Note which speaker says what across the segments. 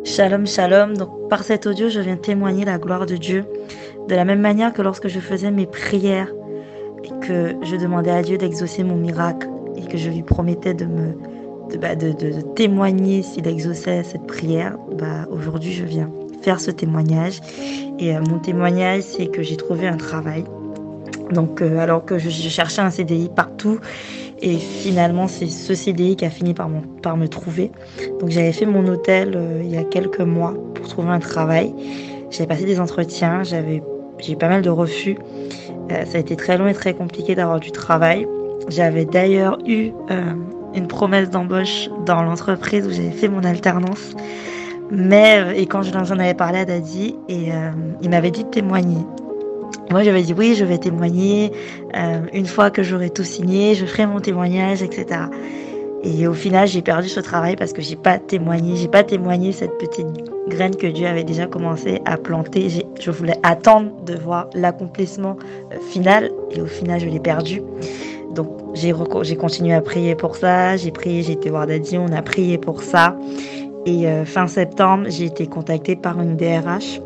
Speaker 1: Shalom, shalom. Donc, par cet audio, je viens témoigner la gloire de Dieu. De la même manière que lorsque je faisais mes prières et que je demandais à Dieu d'exaucer mon miracle et que je lui promettais de témoigner s'il exauçait cette prière, aujourd'hui, je viens faire ce témoignage. Et mon témoignage, c'est que j'ai trouvé un travail. Donc, alors que je cherchais un CDI partout, et finalement, c'est ce CDI qui a fini par me trouver. Donc, j'avais fait mon hôtel il y a quelques mois pour trouver un travail. J'avais passé des entretiens, j'ai eu pas mal de refus. Ça a été très long et très compliqué d'avoir du travail. J'avais d'ailleurs eu une promesse d'embauche dans l'entreprise où j'avais fait mon alternance. Et quand j'en avais parlé à Daddy, il m'avait dit de témoigner. Moi, j'avais dit oui, je vais témoigner. Une fois que j'aurai tout signé, je ferai mon témoignage, etc. Et au final, j'ai perdu ce travail parce que j'ai pas témoigné cette petite graine que Dieu avait déjà commencé à planter. Je voulais attendre de voir l'accomplissement final et au final, je l'ai perdu. Donc, j'ai continué à prier pour ça. J'ai prié, j'ai été voir Daddy, on a prié pour ça. Et fin septembre, j'ai été contactée par une DRH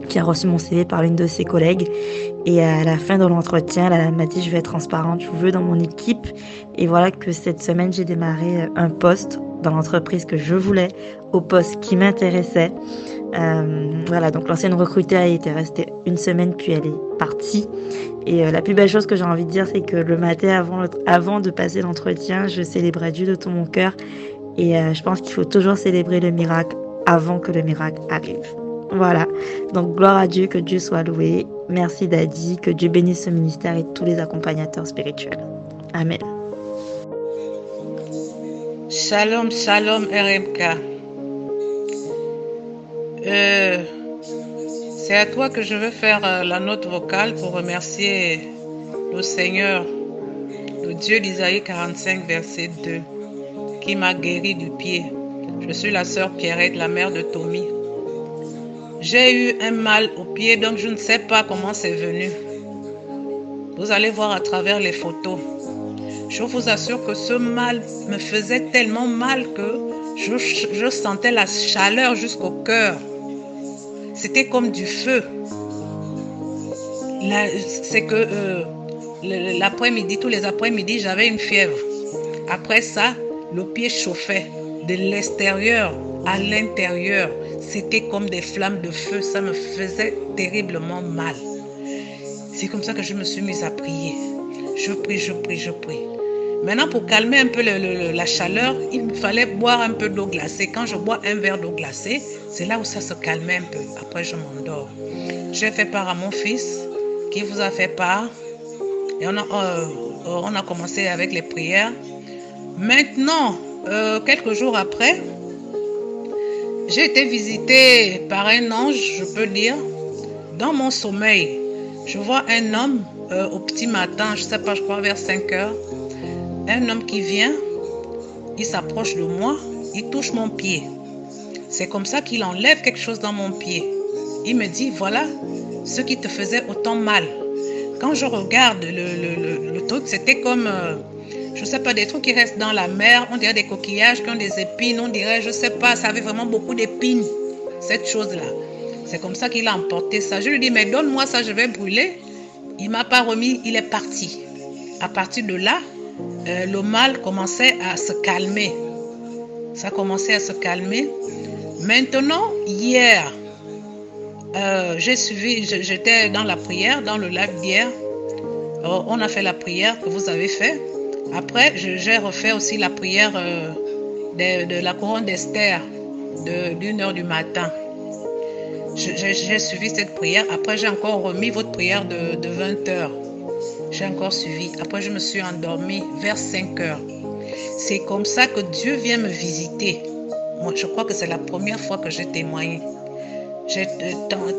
Speaker 1: qui a reçu mon CV par l'une de ses collègues. Et à la fin de l'entretien, elle m'a dit, je vais être transparente, je vous veux dans mon équipe. Et voilà que cette semaine, j'ai démarré un poste dans l'entreprise que je voulais, au poste qui m'intéressait. Voilà, donc l'ancienne recruteur était restée une semaine, puis elle est partie. Et la plus belle chose que j'ai envie de dire, c'est que le matin, avant de passer l'entretien, je célébrais Dieu de tout mon cœur. Et je pense qu'il faut toujours célébrer le miracle avant que le miracle arrive. Voilà, donc gloire à Dieu, que Dieu soit loué. Merci Daddy, que Dieu bénisse ce ministère et tous les accompagnateurs spirituels. Amen.
Speaker 2: Shalom, shalom RMK. C'est à toi que je veux faire la note vocale pour remercier le Seigneur, le Dieu d'Isaïe 45, verset 2, qui m'a guéri du pied. Je suis la sœur Pierrette, la mère de Tommy. J'ai eu un mal au pied, donc je ne sais pas comment c'est venu. Vous allez voir à travers les photos. Je vous assure que ce mal me faisait tellement mal que je sentais la chaleur jusqu'au cœur. C'était comme du feu. C'est que l'après-midi, tous les après-midi, j'avais une fièvre. Après ça, le pied chauffait de l'extérieur à l'intérieur. C'était comme des flammes de feu. Ça me faisait terriblement mal. C'est comme ça que je me suis mise à prier. Je prie, je prie, je prie. Maintenant, pour calmer un peu la chaleur, il me fallait boire un peu d'eau glacée. Quand je bois un verre d'eau glacée, c'est là où ça se calmait un peu. Après, je m'endors. J'ai fait part à mon fils qui vous a fait part. Et on a commencé avec les prières. Maintenant, quelques jours après, j'ai été visitée par un ange, je peux dire, dans mon sommeil. Je vois un homme au petit matin, je ne sais pas, je crois vers 5 heures. Un homme qui vient, il s'approche de moi, il touche mon pied. C'est comme ça qu'il enlève quelque chose dans mon pied. Il me dit, voilà ce qui te faisait autant mal. Quand je regarde le truc, c'était comme, je ne sais pas, des trucs qui restent dans la mer. On dirait des coquillages qui ont des épines. On dirait, je ne sais pas, ça avait vraiment beaucoup d'épines, cette chose-là. C'est comme ça qu'il a emporté ça. Je lui dis, mais donne-moi ça, je vais brûler. Il ne m'a pas remis, il est parti. À partir de là, le mal commençait à se calmer. Ça commençait à se calmer. Maintenant, hier, j'étais dans la prière, dans le live d'hier. On a fait la prière que vous avez fait. Après, j'ai refait aussi la prière de la couronne d'Esther d'1 heure du matin. J'ai suivi cette prière. Après, j'ai encore remis votre prière de 20 heures. J'ai encore suivi. Après, je me suis endormie vers 5 heures. C'est comme ça que Dieu vient me visiter. Moi, je crois que c'est la première fois que j'ai témoigné. J'ai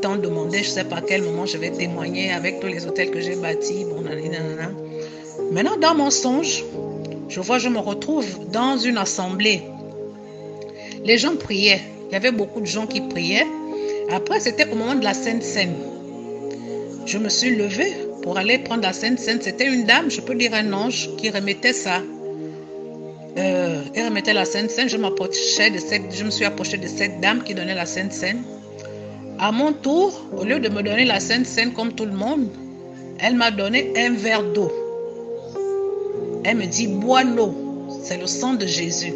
Speaker 2: tant demandé, je ne sais pas à quel moment je vais témoigner avec tous les hôtels que j'ai bâtis. Bon, nanana. Maintenant, dans mon songe, je me retrouve dans une assemblée. Les gens priaient. Il y avait beaucoup de gens qui priaient. Après, c'était au moment de la Sainte Seine. Je me suis levée pour aller prendre la Sainte Seine. C'était une dame, je peux dire un ange, qui remettait ça. Il remettait la Sainte Seine. Je me suis approchée de cette dame qui donnait la Sainte Seine. À mon tour, au lieu de me donner la Sainte Seine comme tout le monde, elle m'a donné un verre d'eau. Elle me dit, bois l'eau, c'est le sang de Jésus.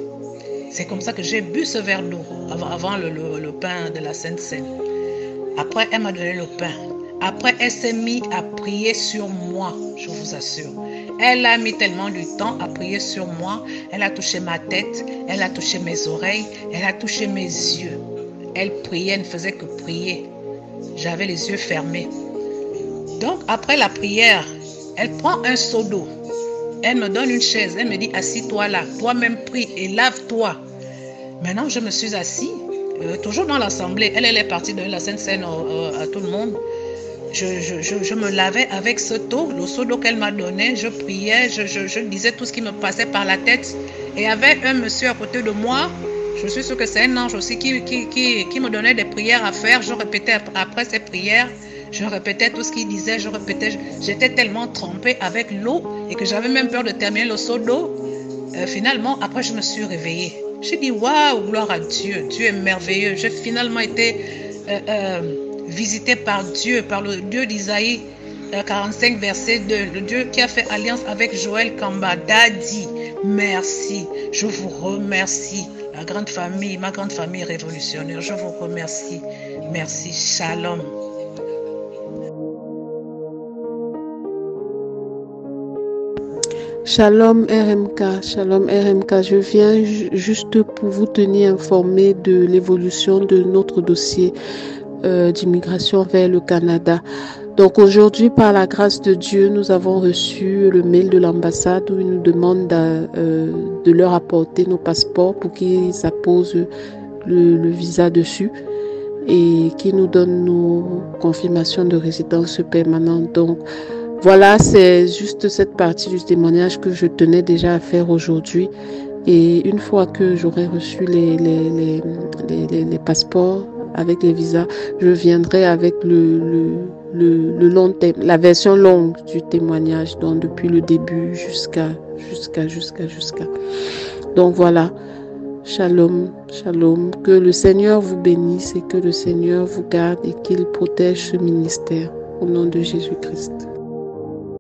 Speaker 2: C'est comme ça que j'ai bu ce verre d'eau avant le pain de la Sainte Seine. Après, elle m'a donné le pain. Après, elle s'est mise à prier sur moi, je vous assure. Elle a mis tellement de temps à prier sur moi. Elle a touché ma tête, elle a touché mes oreilles, elle a touché mes yeux. Elle priait, elle ne faisait que prier. J'avais les yeux fermés. Donc, après la prière, elle prend un seau d'eau. Elle me donne une chaise. Elle me dit, assis-toi là. Toi-même prie et lave-toi. Maintenant, je me suis assis, toujours dans l'assemblée. Elle est partie donner la Sainte Seine à tout le monde. Je me lavais avec ce seau, le seau d'eau qu'elle m'a donné. Je priais, je disais tout ce qui me passait par la tête. Et il y avait un monsieur à côté de moi. Je suis sûre que c'est un ange aussi qui me donnait des prières à faire. Je répétais après ces prières. Je répétais tout ce qu'il disait. Je répétais. J'étais tellement trempée avec l'eau et que j'avais même peur de terminer le seau d'eau. Finalement, après, je me suis réveillée. J'ai dit, waouh, gloire à Dieu. Dieu est merveilleux. J'ai finalement été visitée par Dieu, par le Dieu d'Isaïe 45, verset 2. Le Dieu qui a fait alliance avec Joël Kamba. Daddy, merci. Je vous remercie. La grande famille, ma grande famille révolutionnaire. Je vous remercie. Merci. Shalom.
Speaker 3: Shalom RMK, je viens juste pour vous tenir informé de l'évolution de notre dossier d'immigration vers le Canada. Donc aujourd'hui, par la grâce de Dieu, nous avons reçu le mail de l'ambassade où ils nous demandent de leur apporter nos passeports pour qu'ils apposent le visa dessus et qu'ils nous donnent nos confirmations de résidence permanente. Donc voilà, c'est juste cette partie du témoignage que je tenais déjà à faire aujourd'hui. Et une fois que j'aurai reçu les passeports avec les visas, je viendrai avec le long thème, la version longue du témoignage, donc depuis le début jusqu'à. Donc voilà, shalom, shalom, que le Seigneur vous bénisse et que le Seigneur vous garde et qu'il protège ce ministère au nom de Jésus-Christ.